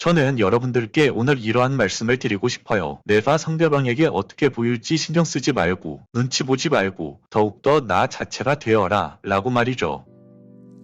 저는 여러분들께 오늘 이러한 말씀을 드리고 싶어요. 내가 상대방에게 어떻게 보일지 신경 쓰지 말고 눈치 보지 말고 더욱더 나 자체가 되어라 라고 말이죠.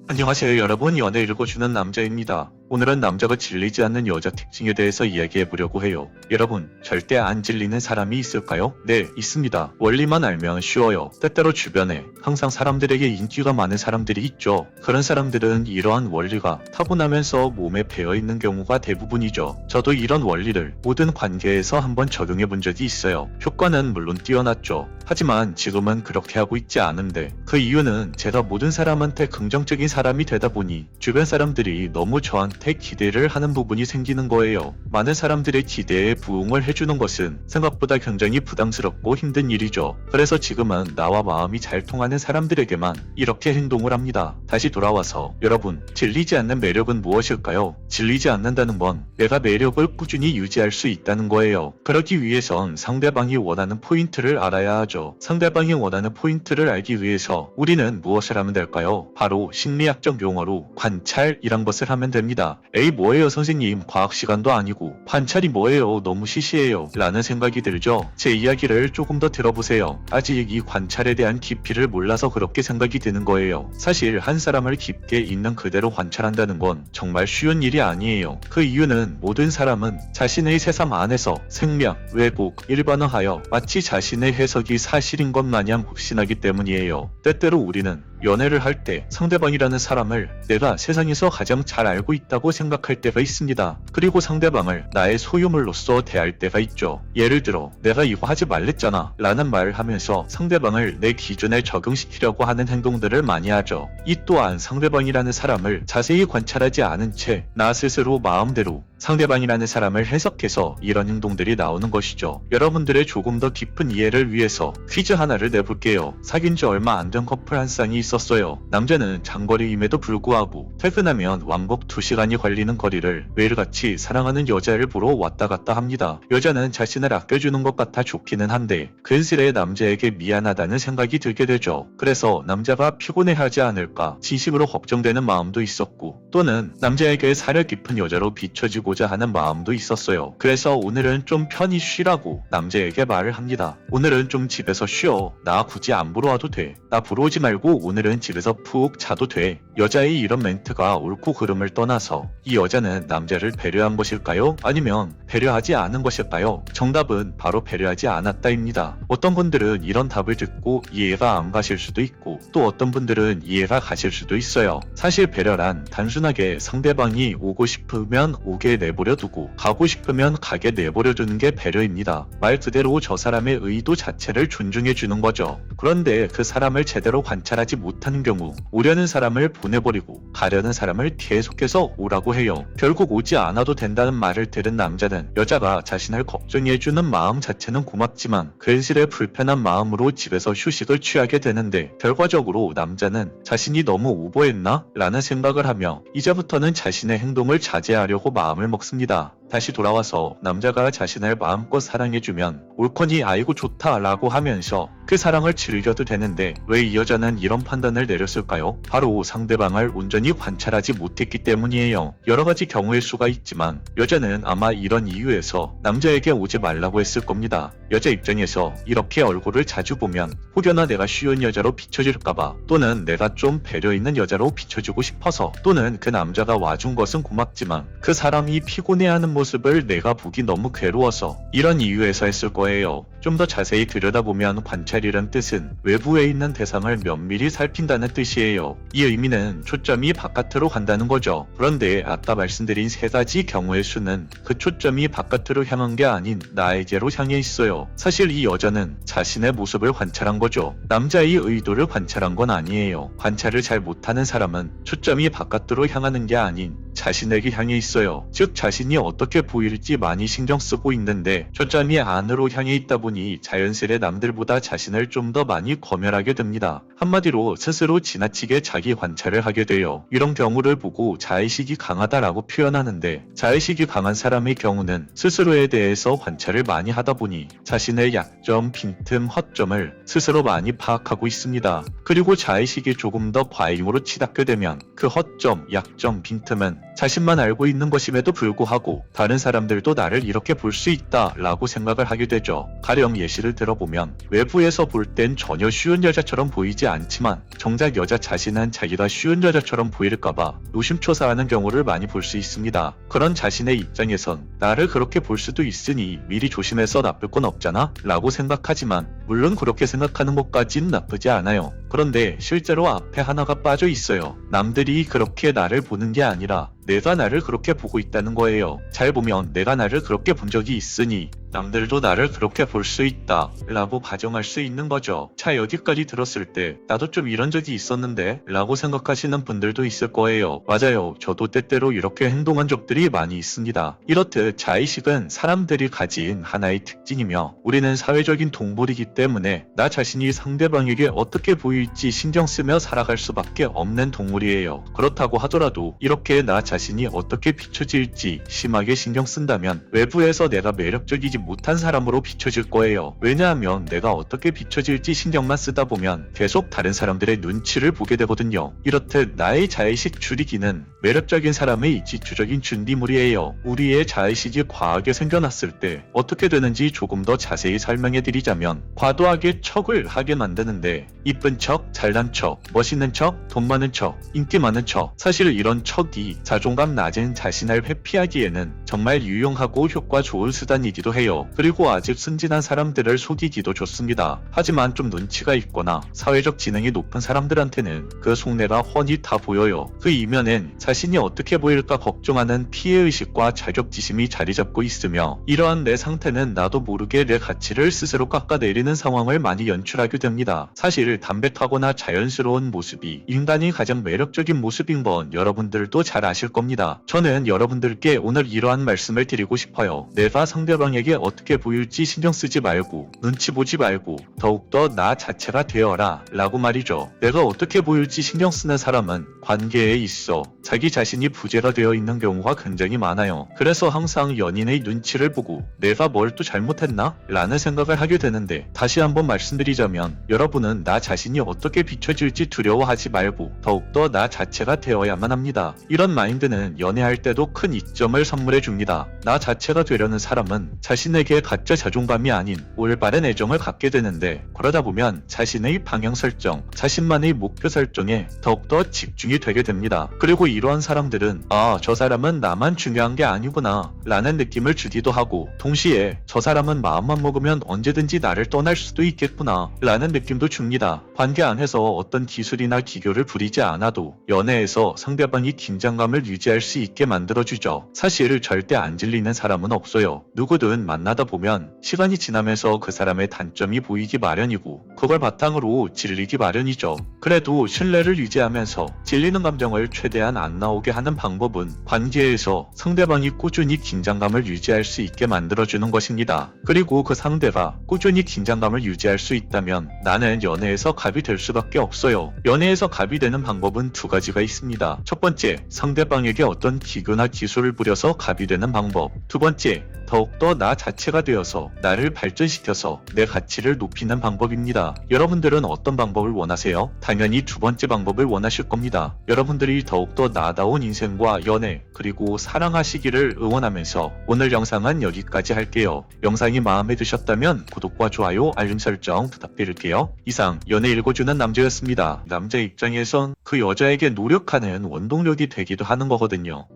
안녕하세요 여러분, 연애 읽어주는 남자입니다. 오늘은 남자가 질리지 않는 여자 특징에 대해서 이야기해보려고 해요. 여러분, 절대 안 질리는 사람이 있을까요? 네, 있습니다. 원리만 알면 쉬워요. 때때로 주변에 항상 사람들에게 인기가 많은 사람들이 있죠. 그런 사람들은 이러한 원리가 타고나면서 몸에 배어있는 경우가 대부분이죠. 저도 이런 원리를 모든 관계에서 한번 적용해본 적이 있어요. 효과는 물론 뛰어났죠. 하지만 지금은 그렇게 하고 있지 않은데, 그 이유는 제가 모든 사람한테 긍정적인 사람이 되다 보니 주변 사람들이 너무 저한테 기대를 하는 부분이 생기는 거예요. 많은 사람들의 기대에 부응을 해주는 것은 생각보다 굉장히 부담스럽고 힘든 일이죠. 그래서 지금은 나와 마음이 잘 통하는 사람들에게만 이렇게 행동을 합니다. 다시 돌아와서 여러분, 질리지 않는 매력은 무엇일까요? 질리지 않는다는 건 내가 매력을 꾸준히 유지할 수 있다는 거예요. 그러기 위해선 상대방이 원하는 포인트를 알아야 하죠. 상대방이 원하는 포인트를 알기 위해서 우리는 무엇을 하면 될까요? 바로 심리학적 용어로 관찰이란 것을 하면 됩니다. 에이 뭐예요 선생님, 과학 시간도 아니고 관찰이 뭐예요, 너무 시시해요 라는 생각이 들죠. 제 이야기를 조금 더 들어보세요. 아직 이 관찰에 대한 깊이를 몰라서 그렇게 생각이 드는 거예요. 사실 한 사람을 깊게 있는 그대로 관찰한다는 건 정말 쉬운 일이 아니에요. 그 이유는 모든 사람은 자신의 세상 안에서 생략, 왜곡, 일반화하여 마치 자신의 해석이 사실인 것 마냥 확신하기 때문이에요. 때때로 우리는 연애를 할 때 상대방이라는 사람을 내가 세상에서 가장 잘 알고 있다고 생각할 때가 있습니다. 그리고 상대방을 나의 소유물로서 대할 때가 있죠. 예를 들어 내가 이거 하지 말랬잖아 라는 말을 하면서 상대방을 내 기준에 적용시키려고 하는 행동들을 많이 하죠. 이 또한 상대방이라는 사람을 자세히 관찰하지 않은 채 나 스스로 마음대로 상대방이라는 사람을 해석해서 이런 행동들이 나오는 것이죠. 여러분들의 조금 더 깊은 이해를 위해서 퀴즈 하나를 내볼게요. 사귄 지 얼마 안 된 커플 한 쌍이 있었어요. 남자는 장거리임에도 불구하고 퇴근하면 왕복 2시간이 걸리는 거리를 매일같이 사랑하는 여자를 보러 왔다 갔다 합니다. 여자는 자신을 아껴주는 것 같아 좋기는 한데 근실에 남자에게 미안하다는 생각이 들게 되죠. 그래서 남자가 피곤해하지 않을까 진심으로 걱정되는 마음도 있었고, 또는 남자에게 사려 깊은 여자로 비춰지고자 하는 마음도 있었어요. 그래서 오늘은 좀 편히 쉬라고 남자에게 말을 합니다. 오늘은 좀 집에서 쉬어. 나 굳이 안 보러 와도 돼. 나 보러 오지 말고 오늘은 집에서 푹 자도 돼. 여자의 이런 멘트가 옳고 그름을 떠나서 이 여자는 남자를 배려한 것일까요? 아니면 배려하지 않은 것일까요? 정답은 바로 배려하지 않았다입니다. 어떤 분들은 이런 답을 듣고 이해가 안 가실 수도 있고, 또 어떤 분들은 이해가 가실 수도 있어요. 사실 배려란 단순하게 상대방이 오고 싶으면 오게 내버려 두고 가고 싶으면 가게 내버려 두는 게 배려입니다. 말 그대로 저 사람의 의도 자체를 존중해 주는 거죠. 그런데 그 사람을 제대로 관찰하지 못하는 경우 오려는 사람을 보내버리고 가려는 사람을 계속해서 오라고 해요. 결국 오지 않아도 된다는 말을 들은 남자는 여자가 자신을 걱정해주는 마음 자체는 고맙지만 괜시레 불편한 마음으로 집에서 휴식을 취하게 되는데, 결과적으로 남자는 자신이 너무 오버했나? 라는 생각을 하며 이제부터는 자신의 행동을 자제하려고 마음을 먹습니다. 다시 돌아와서 남자가 자신을 마음껏 사랑해주면 옳거니 아이고 좋다 라고 하면서 그 사랑을 즐겨도 되는데, 왜 이 여자는 이런 판단을 내렸을까요? 바로 상대방을 온전히 관찰하지 못했기 때문이에요. 여러 가지 경우일 수가 있지만 여자는 아마 이런 이유에서 남자에게 오지 말라고 했을 겁니다. 여자 입장에서 이렇게 얼굴을 자주 보면 혹여나 내가 쉬운 여자로 비춰질까봐, 또는 내가 좀 배려 있는 여자로 비춰주고 싶어서, 또는 그 남자가 와준 것은 고맙지만 그 사람이 피곤해하는 모습을 내가 보기 너무 괴로워서, 이런 이유에서 했을 거예요. 좀 더 자세히 들여다보면 관찰이란 뜻은 외부에 있는 대상을 면밀히 살핀다는 뜻이에요. 이 의미는 초점이 바깥으로 간다는 거죠. 그런데 아까 말씀드린 세 가지 경우의 수는 그 초점이 바깥으로 향한 게 아닌 나에게로 향해 있어요. 사실 이 여자는 자신의 모습을 관찰한 거죠. 남자의 의도를 관찰한 건 아니에요. 관찰을 잘 못하는 사람은 초점이 바깥으로 향하는 게 아닌 자신에게 향해 있어요. 즉 자신이 어떻게 보일지 많이 신경 쓰고 있는데 초점이 안으로 향해 있다 보니 자연스레 남들보다 자신을 좀 더 많이 검열하게 됩니다. 한마디로 스스로 지나치게 자기 관찰을 하게 돼요. 이런 경우를 보고 자의식이 강하다라고 표현하는데, 자의식이 강한 사람의 경우는 스스로에 대해서 관찰을 많이 하다 보니 자신의 약점, 빈틈, 허점을 스스로 많이 파악하고 있습니다. 그리고 자의식이 조금 더 과잉으로 치닫게 되면 그 허점, 약점, 빈틈은 자신만 알고 있는 것임에도 불구하고 다른 사람들도 나를 이렇게 볼 수 있다 라고 생각을 하게 되죠. 가령 예시를 들어보면 외부에서 볼 땐 전혀 쉬운 여자처럼 보이지 않지만 정작 여자 자신은 자기가 쉬운 여자처럼 보일까봐 노심초사하는 경우를 많이 볼 수 있습니다. 그런 자신의 입장에선 나를 그렇게 볼 수도 있으니 미리 조심해서 나쁠 건 없잖아 라고 생각하지만 물론 그렇게 생각하는 것까진 나쁘지 않아요. 그런데 실제로 앞에 하나가 빠져 있어요. 남들이 그렇게 나를 보는 게 아니라 내가 나를 그렇게 보고 있다는 거예요. 잘 보면 내가 나를 그렇게 본 적이 있으니 남들도 나를 그렇게 볼 수 있다 라고 가정할 수 있는 거죠. 자, 여기까지 들었을 때 나도 좀 이런 적이 있었는데 라고 생각하시는 분들도 있을 거예요. 맞아요. 저도 때때로 이렇게 행동한 적들이 많이 있습니다. 이렇듯 자의식은 사람들이 가진 하나의 특징이며 우리는 사회적인 동물이기 때문에 나 자신이 상대방에게 어떻게 보일지 신경 쓰며 살아갈 수밖에 없는 동물이에요. 그렇다고 하더라도 이렇게 나 자신이 어떻게 비춰질지 심하게 신경 쓴다면 외부에서 내가 매력적이지 못한 사람으로 비춰질 거예요. 왜냐하면 내가 어떻게 비춰질지 신경만 쓰다 보면 계속 다른 사람들의 눈치를 보게 되거든요. 이렇듯 나의 자의식 줄이기는 매력적인 사람의 지추적인 준비물이에요. 우리의 자의식이 과하게 생겨났을 때 어떻게 되는지 조금 더 자세히 설명해 드리자면 과도하게 척을 하게 만드는데 이쁜 척, 잘난 척, 멋있는 척, 돈 많은 척, 인기 많은 척, 사실 이런 척이 자존감 낮은 자신을 회피하기에는 정말 유용하고 효과 좋은 수단이기도 해요. 그리고 아직 순진한 사람들을 속이기도 좋습니다. 하지만 좀 눈치가 있거나 사회적 지능이 높은 사람들한테는 그 속내가 훤히 다 보여요. 그 이면엔 자신이 어떻게 보일까 걱정하는 피해의식과 자격지심이 자리 잡고 있으며 이러한 내 상태는 나도 모르게 내 가치를 스스로 깎아내리는 상황을 많이 연출하게 됩니다. 사실 담백하거나 자연스러운 모습이 인간이 가장 매력적인 모습인 건 여러분들도 잘 아실 겁니다. 저는 여러분들께 오늘 이러한 말씀을 드리고 싶어요. 내가 상대방에게 어떻게 보일지 신경 쓰지 말고 눈치 보지 말고 더욱더 나 자체가 되어라 라고 말이죠. 내가 어떻게 보일지 신경 쓰는 사람은 관계에 있어 자기 자신이 부재가 되어 있는 경우가 굉장히 많아요. 그래서 항상 연인의 눈치를 보고 내가 뭘 또 잘못했나? 라는 생각을 하게 되는데 다시 한번 말씀드리자면 여러분은 나 자신이 어떻게 비춰질지 두려워하지 말고 더욱더 나 자체가 되어야만 합니다. 이런 마인드는 연애할 때도 큰 이점을 선물해 줍니다. 나 자체가 되려는 사람은 자신에게 가짜 자존감이 아닌 올바른 애정을 갖게 되는데 그러다 보면 자신의 방향 설정, 자신만의 목표 설정에 더욱더 집중이 되게 됩니다. 그리고 이러한 사람들은 저 사람은 나만 중요한 게 아니구나 라는 느낌을 주기도 하고 동시에 저 사람은 마음만 먹으면 언제든지 나를 떠날 수도 있겠구나 라는 느낌도 줍니다. 관계 안에서 어떤 기술이나 기교를 부리지 않아도 연애에서 상대방이 긴장감을 유지할 수 있게 만들어주죠. 사실 절대 안 질리는 사람은 없어요. 누구든 만나다 보면 시간이 지나면서 그 사람의 단점이 보이기 마련이고 그걸 바탕으로 질리기 마련이죠. 그래도 신뢰를 유지하면서 질리는 감정을 최대한 안 나오게 하는 방법은 관계에서 상대방이 꾸준히 긴장감을 유지할 수 있게 만들어주는 것입니다. 그리고 그 상대가 꾸준히 긴장감을 유지할 수 있다면 나는 연애에서 갑이 될 수밖에 없어요. 연애에서 갑이 되는 방법은 두 가지가 있습니다. 첫 번째, 상대방에게 어떤 기교나 기술을 부려서 갑이 되는 방법. 두 번째, 더욱더 나 자체가 되어서 나를 발전시켜서 내 가치를 높이는 방법입니다. 여러분들은 어떤 방법을 원하세요? 당연히 두 번째 방법을 원하실 겁니다. 여러분들이 더욱더 나아다운 인생과 연애 그리고 사랑하시기를 응원하면서 오늘 영상은 여기까지 할게요. 영상이 마음에 드셨다면 구독과 좋아요, 알림 설정 부탁드릴게요. 이상 연애 읽어주는 남자였습니다. 남자 입장에선 그 여자에게 노력하는 원동력이 되기도 하는 거거든요.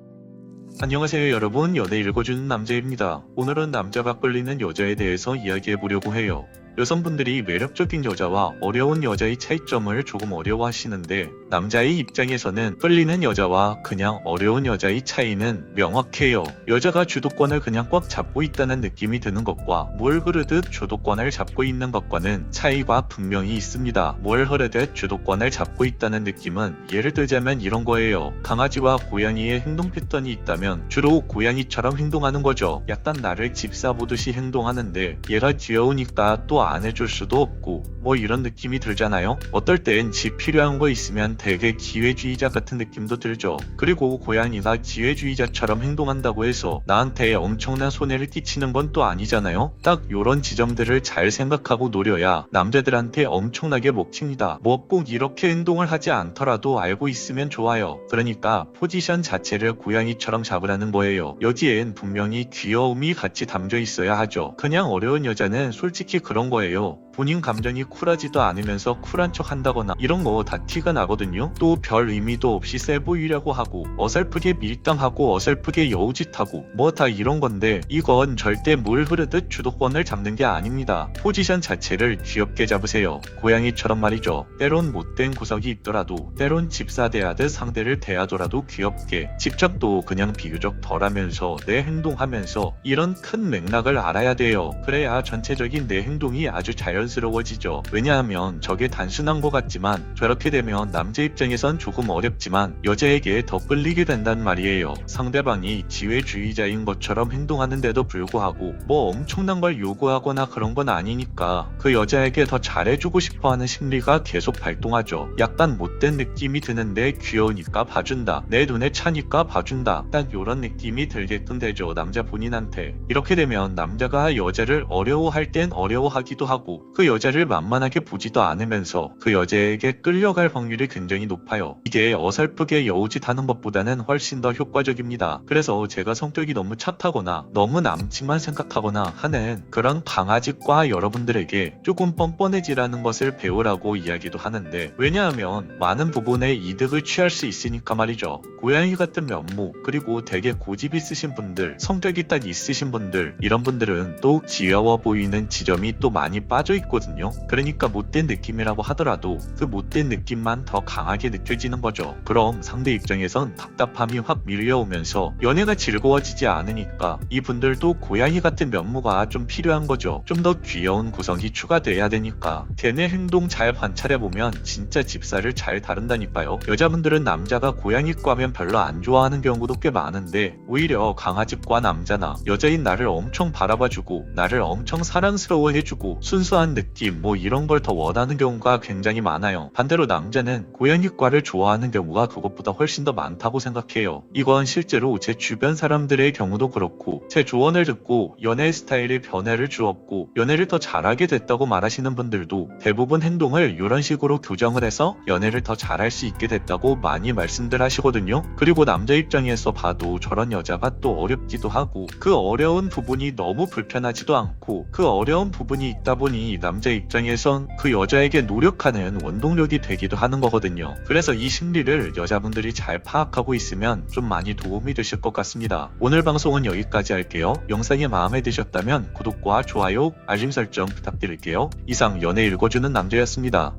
안녕하세요 여러분, 연애 읽어주는 남자입니다. 오늘은 남자가 끌리는 여자에 대해서 이야기해보려고 해요. 여성분들이 매력적인 여자와 어려운 여자의 차이점을 조금 어려워하시는데 남자의 입장에서는 끌리는 여자와 그냥 어려운 여자의 차이는 명확해요. 여자가 주도권을 그냥 꽉 잡고 있다는 느낌이 드는 것과 뭘 흐르듯 주도권을 잡고 있는 것과는 차이가 분명히 있습니다. 뭘 흐르듯 주도권을 잡고 있다는 느낌은 예를 들자면 이런 거예요. 강아지와 고양이의 행동 패턴이 있다면 주로 고양이처럼 행동하는 거죠. 약간 나를 집사보듯이 행동하는데 얘가 귀여우니까 또 안 해줄 수도 없고 뭐 이런 느낌이 들잖아요. 어떨 땐 지 필요한 거 있으면 되게 기회주의자 같은 느낌도 들죠. 그리고 고양이가 기회주의자처럼 행동한다고 해서 나한테 엄청난 손해를 끼치는 건 또 아니잖아요. 딱 요런 지점들을 잘 생각하고 노려야 남자들한테 엄청나게 먹힙니다. 뭐 꼭 이렇게 행동을 하지 않더라도 알고 있으면 좋아요. 그러니까 포지션 자체를 고양이처럼 잡으라는 거예요. 여기엔 분명히 귀여움이 같이 담겨 있어야 하죠. 그냥 어려운 여자는 솔직히 그런 거예요. 본인 감정이 쿨하지도 않으면서 쿨한 척 한다거나 이런 거 다 티가 나거든요. 또 별 의미도 없이 세 보이려고 하고 어설프게 밀당하고 어설프게 여우짓하고 뭐 다 이런 건데 이건 절대 물 흐르듯 주도권을 잡는 게 아닙니다. 포지션 자체를 귀엽게 잡으세요. 고양이처럼 말이죠. 때론 못된 구석이 있더라도 때론 집사대하듯 상대를 대하더라도 귀엽게 집착도 그냥 비교적 덜하면서 내 행동하면서 이런 큰 맥락을 알아야 돼요. 그래야 전체적인 내 행동이 아주 자연스러워지죠. 왜냐하면 저게 단순한 것 같지만 저렇게 되면 남자 입장에선 조금 어렵지만 여자에게 더 끌리게 된단 말이에요. 상대방이 지혜주의자인 것처럼 행동하는데도 불구하고 뭐 엄청난 걸 요구하거나 그런 건 아니니까 그 여자에게 더 잘해주고 싶어하는 심리가 계속 발동하죠. 약간 못된 느낌이 드는데 귀여우니까 봐준다. 내 눈에 차니까 봐준다. 딱 요런 느낌이 들게끔 되죠. 남자 본인한테. 이렇게 되면 남자가 여자를 어려워할 땐 어려워하기도 하고 그 여자를 만만하게 보지도 않으면서 그 여자에게 끌려갈 확률이 굉장히 높아요. 이게 어설프게 여우짓하는 것보다는 훨씬 더 효과적입니다. 그래서 제가 성격이 너무 착하거나 너무 남친만 생각하거나 하는 그런 강아지과 여러분들에게 조금 뻔뻔해지라는 것을 배우라고 이야기도 하는데 왜냐하면 많은 부분에 이득을 취할 수 있으니까 말이죠. 고양이 같은 면모 그리고 되게 고집 있으신 분들 성격이 딱 있으신 분들 이런 분들은 또 귀여워 보이는 지점이 또 많이 빠져 있거든요. 그러니까 못된 느낌이라고 하더라도 그 못된 느낌만 더 강하게 느껴지는 거죠. 그럼 상대 입장에선 답답함이 확 밀려오면서 연애가 즐거워지지 않으니까 이분들도 고양이 같은 면모가 좀 필요한 거죠. 좀 더 귀여운 구성이 추가돼야 되니까 걔네 행동 잘 관찰해보면 진짜 집사를 잘 다룬다니까요. 여자분들은 남자가 고양이과면 별로 안 좋아하는 경우도 꽤 많은데 오히려 강아지과 남자나 여자인 나를 엄청 바라봐주고 나를 엄청 사랑스러워해주고 순수한 느낌 뭐 이런 걸 더 원하는 경우가 굉장히 많아요. 반대로 남자는 고양이과를 좋아하는 경우가 그것보다 훨씬 더 많다고 생각해요. 이건 실제로 제 주변 사람들의 경우도 그렇고 제 조언을 듣고 연애 스타일의 변화를 주었고 연애를 더 잘하게 됐다고 말하시는 분들도 대부분 행동을 이런 식으로 교정을 해서 연애를 더 잘할 수 있게 됐다고 많이 말씀들 하시거든요. 그리고 남자 입장에서 봐도 저런 여자가 또 어렵기도 하고 그 어려운 부분이 너무 불편하지도 않고 그 어려운 부분이 있다 보니 남자 입장에선 그 여자에게 노력하는 원동력이 되기도 하는 거거든요. 그래서 이 심리를 여자분들이 잘 파악하고 있으면 좀 많이 도움이 되실 것 같습니다. 오늘 방송은 여기까지 할게요. 영상이 마음에 드셨다면 구독과 좋아요, 알림 설정 부탁드릴게요. 이상 연애 읽어주는 남자였습니다.